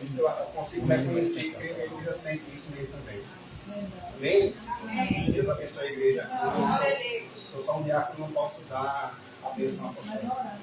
Isso eu consigo reconhecer, porque ele já sente isso nele também. Amém? Deus abençoe a igreja. Eu sou só um diácono, não posso dar a bênção apostólica.